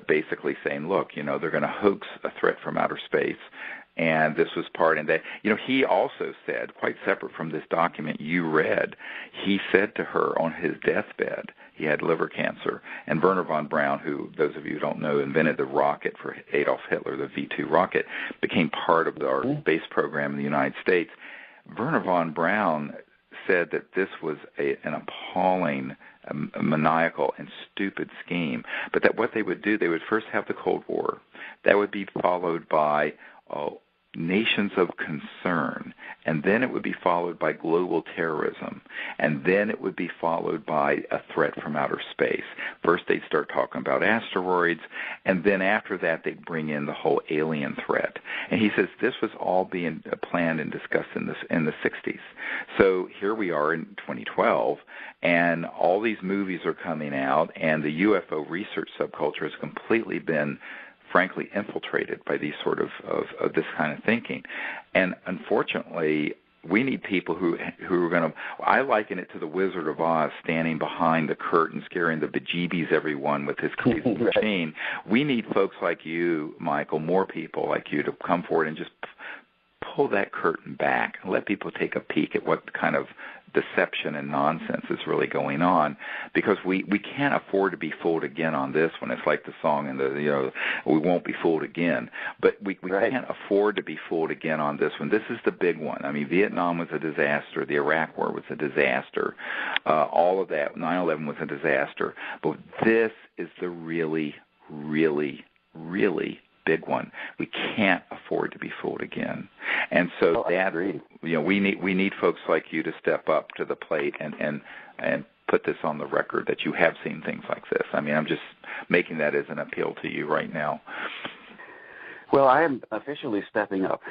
basically saying, look, they're going to hoax a threat from outer space. And this was part, and that, he also said, quite separate from this document you read, he said to her on his deathbed, he had liver cancer, and Wernher von Braun, who, those of you who don't know, invented the rocket for Adolf Hitler, the V-2 rocket, became part of our space program in the United States. Wernher von Braun said that this was an appalling, maniacal, and stupid scheme, but that what they would do, they would first have the Cold War. That would be followed by nations of concern, and then it would be followed by global terrorism, and then it would be followed by a threat from outer space. First they'd start talking about asteroids, and then after that they'd bring in the whole alien threat. And he says this was all being planned and discussed in the 60s. So here we are in 2012, and all these movies are coming out, and the UFO research subculture has completely been frankly infiltrated by these sort of this kind of thinking. And unfortunately, we need people who are going to, I liken it to the Wizard of Oz standing behind the curtain scaring the bejeebies everyone with his crazy machine. We need folks like you, Michael, more people like you to come forward and just pull that curtain back and let people take a peek at what kind of deception and nonsense is really going on, because we can't afford to be fooled again on this one. It's like the song in we won't be fooled again, but we can't afford to be fooled again on this one. This is the big one. I mean, Vietnam was a disaster. The Iraq War was a disaster. All of that, 9/11 was a disaster. But this is the really, really, really big one. We can't afford to be fooled again. And so we need folks like you to step up to the plate and put this on the record that you have seen things like this. I mean, I'm just making that as an appeal to you right now. Well, I am officially stepping up.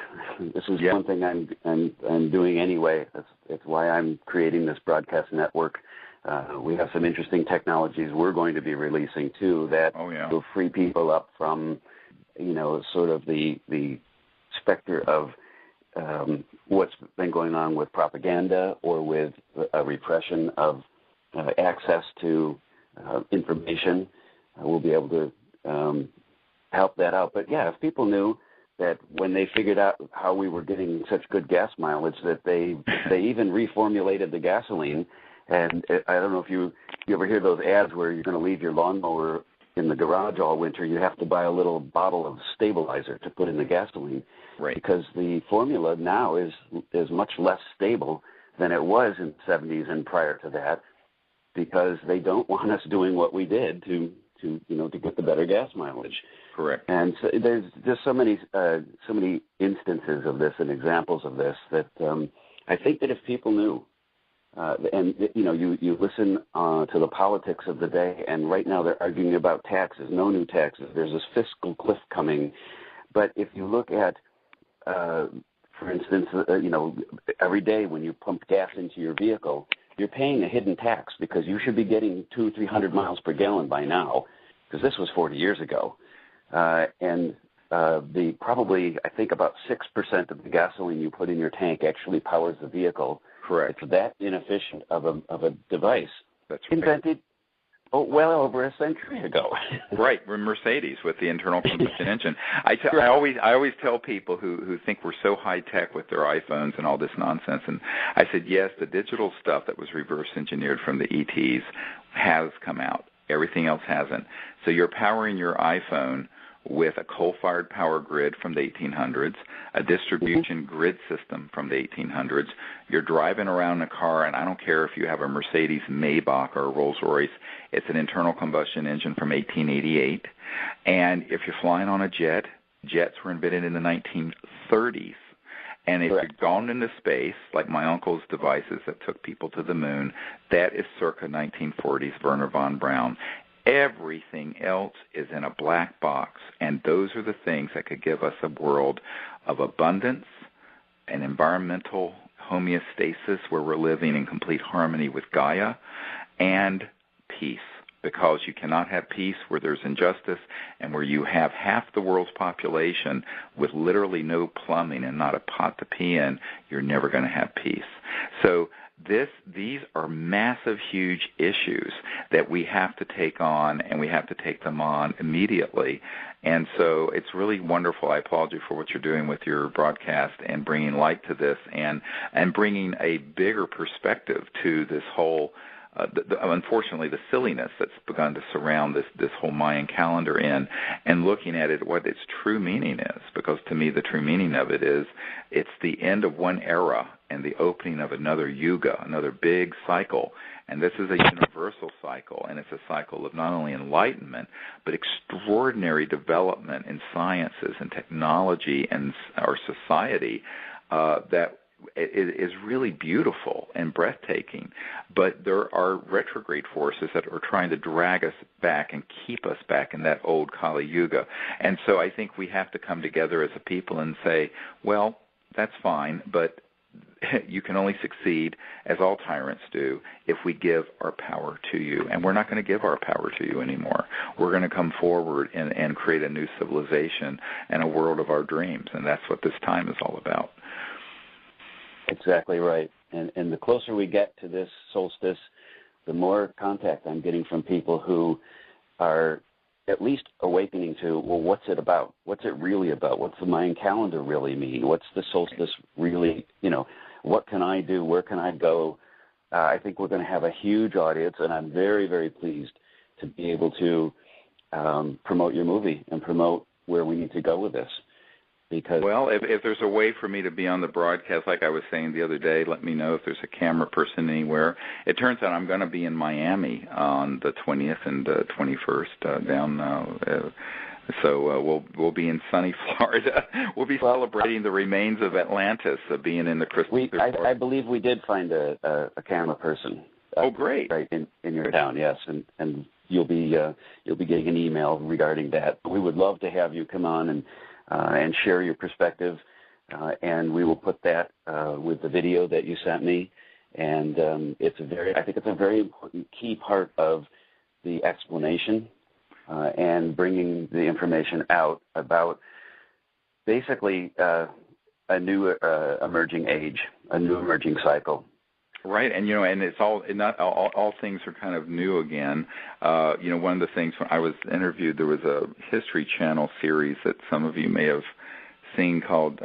This is one thing I'm doing anyway. That's why I'm creating this broadcast network. We have some interesting technologies we're going to be releasing too that will free people up from sort of the specter of what's been going on with propaganda or with a repression of access to information. We'll be able to help that out. But yeah, if people knew that when they figured out how we were getting such good gas mileage, that they even reformulated the gasoline. And I don't know if you ever hear those ads where you're going to leave your lawnmower in the garage all winter. You have to buy a little bottle of stabilizer to put in the gasoline, right? Because the formula now is much less stable than it was in the 70s and prior to that, because they don't want us doing what we did to get the better gas mileage. Correct. And so there's just so many instances of this and examples of this that I think that if people knew, and you listen to the politics of the day, and right now they're arguing about taxes, no new taxes. There's this fiscal cliff coming, but if you look at, for instance, every day when you pump gas into your vehicle, you're paying a hidden tax because you should be getting 200-300 miles per gallon by now, because this was 40 years ago. And probably, I think about 6% of the gasoline you put in your tank actually powers the vehicle. Correct. It's that inefficient of a device. That's right. Invented well over a century ago. Right, we're Mercedes with the internal combustion engine. I always tell people who think we're so high tech with their iPhones and all this nonsense, and I said, yes, the digital stuff that was reverse engineered from the ETs has come out. Everything else hasn't. So you're powering your iPhone with a coal-fired power grid from the 1800s, a distribution grid system from the 1800s. You're driving around a car, and I don't care if you have a Mercedes Maybach or a Rolls-Royce, it's an internal combustion engine from 1888. And if you're flying on a jet, jets were invented in the 1930s. And if you've gone into space, like my uncle's devices that took people to the moon, that is circa 1940s, Werner von Braun. Everything else is in a black box, and those are the things that could give us a world of abundance, an environmental homeostasis where we're living in complete harmony with Gaia, and peace, because you cannot have peace where there's injustice and where you have half the world's population with literally no plumbing and not a pot to pee in. You're never going to have peace. So these are massive, huge issues that we have to take on, and we have to take them on immediately. And so it's really wonderful. I applaud you for what you're doing with your broadcast and bringing light to this and bringing a bigger perspective to this whole unfortunately, the silliness that's begun to surround this whole Mayan calendar and looking at it, what its true meaning is. Because to me, the true meaning of it is it's the end of one era and the opening of another yuga, another big cycle. And this is a universal cycle, and it's a cycle of not only enlightenment, but extraordinary development in sciences and technology and our society that it is really beautiful and breathtaking, but there are retrograde forces that are trying to drag us back and keep us back in that old Kali Yuga. And so I think we have to come together as a people and say, well, that's fine, but you can only succeed, as all tyrants do, if we give our power to you. And we're not going to give our power to you anymore. We're going to come forward and create a new civilization and a world of our dreams, and that's what this time is all about. Exactly right. And the closer we get to this solstice, the more contact I'm getting from people who are at least awakening to, well, what's it about? What's it really about? What's the Mayan calendar really mean? What's the solstice really, what can I do? Where can I go? I think we're going to have a huge audience, and I'm very, very pleased to be able to promote your movie and promote where we need to go with this. Because well, if there's a way for me to be on the broadcast, like I was saying the other day, let me know if there's a camera person anywhere. It turns out I'm going to be in Miami on the 20th and 21st so we'll be in sunny Florida. We'll be celebrating the remains of Atlantis, being in the Christmas. I believe we did find a camera person. Oh, great! Right in your town, yes, and you'll be getting an email regarding that. We would love to have you come on and share your perspective, and we will put that with the video that you sent me. And I think it's a very important key part of the explanation and bringing the information out about basically a new emerging age, a new emerging cycle. Right, and and it's not all things are kind of new again. One of the things when I was interviewed, there was a History Channel series that some of you may have scene called,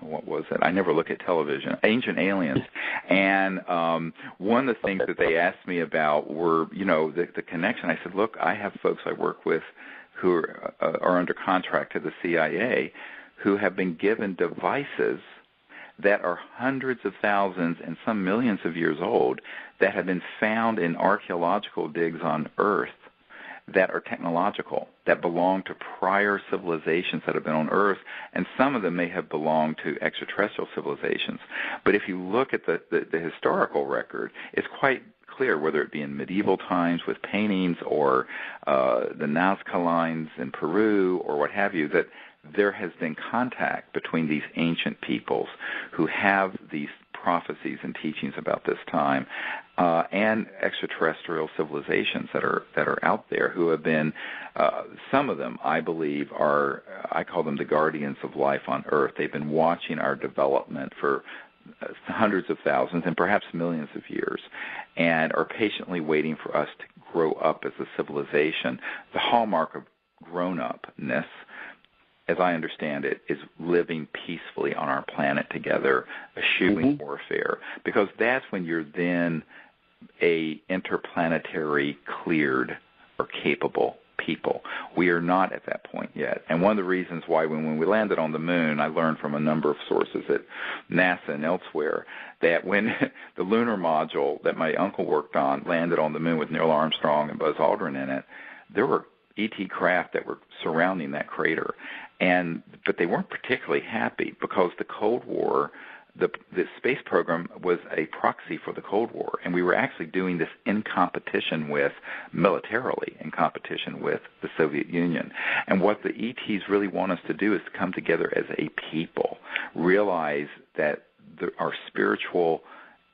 what was it? I never look at television, Ancient Aliens. And one of the things that they asked me about were, the connection. I said, look, I have folks I work with who are under contract to the CIA who have been given devices that are hundreds of thousands and some millions of years old that have been found in archaeological digs on Earth that are technological, that belong to prior civilizations that have been on Earth, and some of them may have belonged to extraterrestrial civilizations. But if you look at the historical record, it's quite clear, whether it be in medieval times with paintings or the Nazca lines in Peru or what have you, that there has been contact between these ancient peoples who have these prophecies and teachings about this time, and extraterrestrial civilizations that are out there who have been, some of them, I believe, I call them the guardians of life on Earth. They've been watching our development for hundreds of thousands and perhaps millions of years, and are patiently waiting for us to grow up as a civilization. The hallmark of grown-upness, as I understand it, is living peacefully on our planet together, eschewing warfare, because that's when you're then a interplanetary cleared or capable people. We are not at that point yet. And one of the reasons why when we landed on the moon, I learned from a number of sources at NASA and elsewhere that when the lunar module that my uncle worked on landed on the moon with Neil Armstrong and Buzz Aldrin in it, there were ET craft that were surrounding that crater. But they weren't particularly happy because the Cold War, the space program was a proxy for the Cold War, and we were actually doing this militarily in competition with the Soviet Union. And what the ETs really want us to do is to come together as a people, realize that our spiritual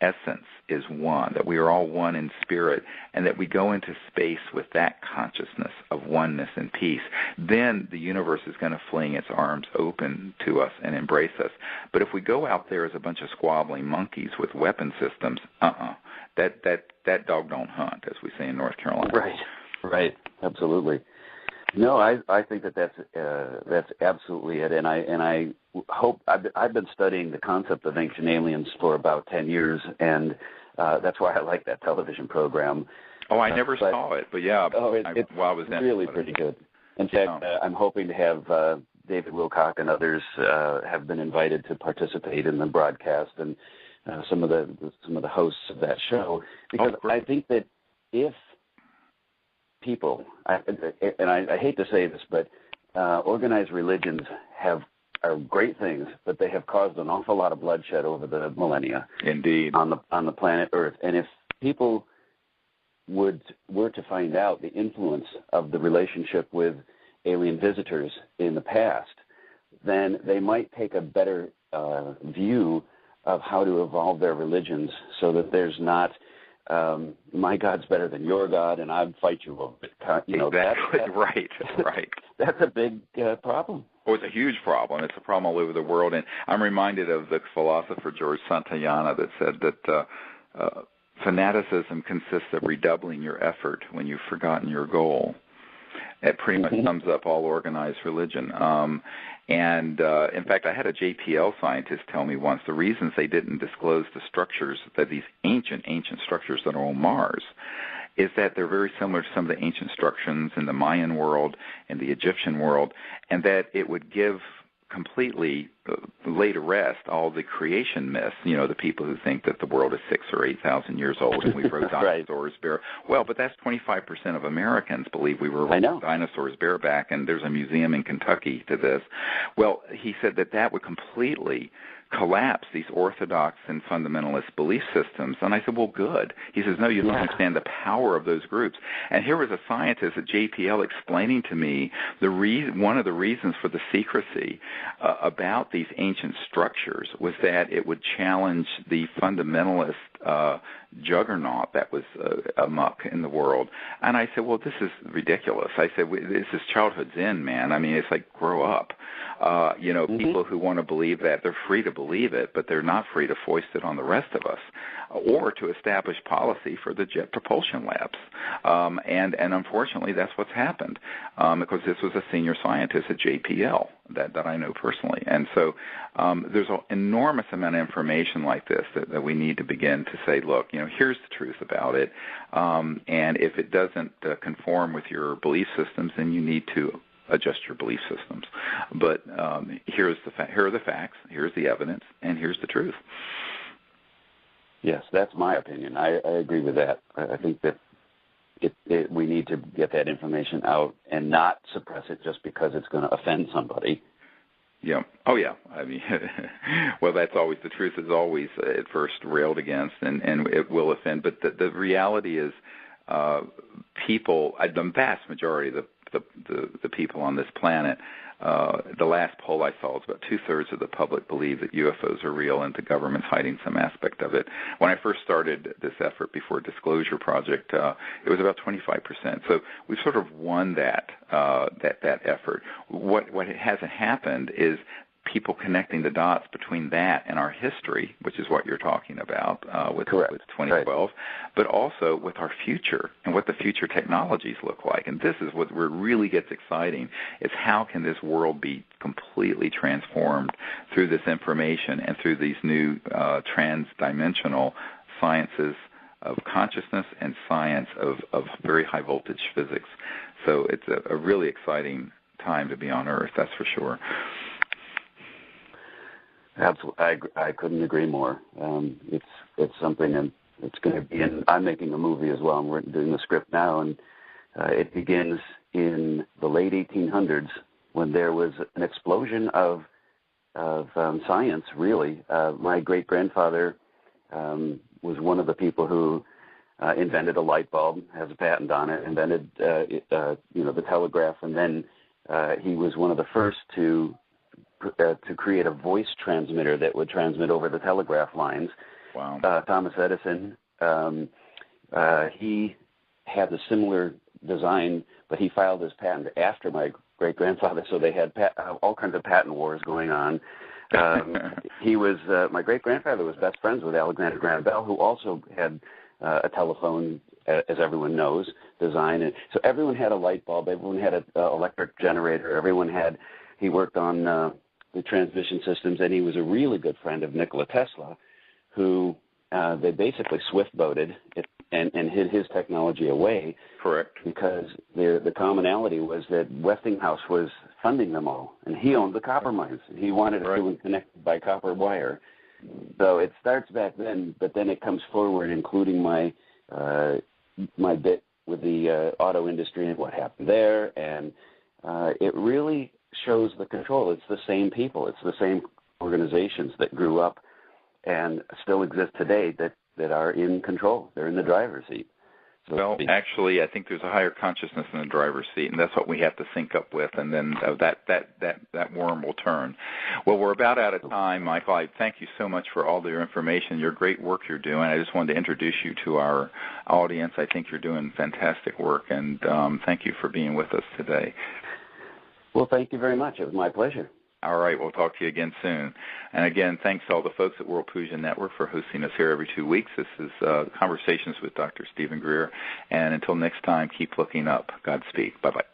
essence is one, that we are all one in spirit, and that we go into space with that consciousness of oneness and peace. Then the universe is going to fling its arms open to us and embrace us. But if we go out there as a bunch of squabbling monkeys with weapon systems, that dog don't hunt, as we say in North Carolina. Right, absolutely. No, I think that's absolutely it, and I hope I've been studying the concept of ancient aliens for about 10 years, and that's why I like that television program. Oh, I never saw it, but yeah, it's I was really pretty good. In fact, I'm hoping to have David Wilcock and others have been invited to participate in the broadcast, and some of the hosts of that show, because I think that if people, and I hate to say this, but organized religions are great things, but they have caused an awful lot of bloodshed over the millennia. Indeed. On the planet Earth. And if people were to find out the influence of the relationship with alien visitors in the past, then they might take a better view of how to evolve their religions so that there's not my God's better than your God, and I'd fight you over it. Exactly. Right. That's a big problem. Oh, it's a huge problem. It's a problem all over the world. And I'm reminded of the philosopher George Santayana that said that fanaticism consists of redoubling your effort when you've forgotten your goal. It pretty much sums up all organized religion. In fact, I had a JPL scientist tell me once the reasons they didn't disclose the structures, that these ancient structures that are on Mars, is that they're very similar to some of the ancient structures in the Mayan world and the Egyptian world, and that it would give completely lay to rest all the creation myths, the people who think that the world is 6,000 or 8,000 years old and we rode dinosaurs bare. Well, but that's 25% of Americans believe we were dinosaurs bareback, and there's a museum in Kentucky to this. Well, he said that would completely collapse these orthodox and fundamentalist belief systems. And I said, well, good. He says, no, you don't understand the power of those groups. And here was a scientist at JPL explaining to me one of the reasons for the secrecy about these ancient structures was that it would challenge the fundamentalist juggernaut that was amok in the world. And I said, well, this is ridiculous. I said, this is childhood's end, man. I mean, it's like, grow up. People who want to believe that, they're free to believe it, but they're not free to foist it on the rest of us. or to establish policy for the jet propulsion labs. And unfortunately, that's what's happened, because this was a senior scientist at JPL that I know personally. And so there's an enormous amount of information like this that we need to begin to say, look, here's the truth about it. And if it doesn't conform with your belief systems, then you need to adjust your belief systems. But here are the facts, here's the evidence, and here's the truth. Yes, that's my opinion. I agree with that. I think that we need to get that information out and not suppress it just because it's going to offend somebody. Yeah. Oh, yeah. I mean, well, that's always the truth. Is always at first railed against, and it will offend. But the reality is, people, the vast majority of the people on this planet, the last poll I saw was about 2/3 of the public believe that UFOs are real and the government's hiding some aspect of it. When I first started this effort before Disclosure Project, it was about 25%. So we've sort of won that effort. What hasn't happened is people connecting the dots between that and our history, which is what you're talking about with 2012, right, but also with our future and what the future technologies look like. And this is what really gets exciting, is how can this world be completely transformed through this information and through these new trans-dimensional sciences of consciousness and science of very high voltage physics. So it's a really exciting time to be on Earth, that's for sure. Absolutely, I couldn't agree more. It's something, and it's going to be. I'm making a movie as well, and we're doing the script now. And it begins in the late 1800s when there was an explosion of science. Really, my great grandfather was one of the people who invented a light bulb, has a patent on it, invented the telegraph, and then he was one of the first to create a voice transmitter that would transmit over the telegraph lines. Wow. Thomas Edison, he had a similar design, but he filed his patent after my great-grandfather, so they had all kinds of patent wars going on. My great-grandfather was best friends with Alexander Graham Bell, who also had a telephone, as everyone knows, design. And so everyone had a light bulb, everyone had an electric generator, he worked on the transmission systems, and he was a really good friend of Nikola Tesla, who they basically swift-boated and hid his technology away. Correct. Because the commonality was that Westinghouse was funding them all, and he owned the copper mines. He wanted everyone connected by copper wire. So it starts back then, but then it comes forward, including my bit with the auto industry and what happened there, and it really shows the control. It's the same people. It's the same organizations that grew up and still exist today that are in control. They're in the driver's seat. So well, actually, I think there's a higher consciousness in the driver's seat, and that's what we have to sync up with, and then that worm will turn. Well, we're about out of time, Michael. I thank you so much for all your information, your great work you're doing. I just wanted to introduce you to our audience. I think you're doing fantastic work, and thank you for being with us today. Well, thank you very much. It was my pleasure. All right. We'll talk to you again soon. And again, thanks to all the folks at World Puja Network for hosting us here every 2 weeks. This is Conversations with Dr. Stephen Greer. And until next time, keep looking up. Godspeed. Bye-bye.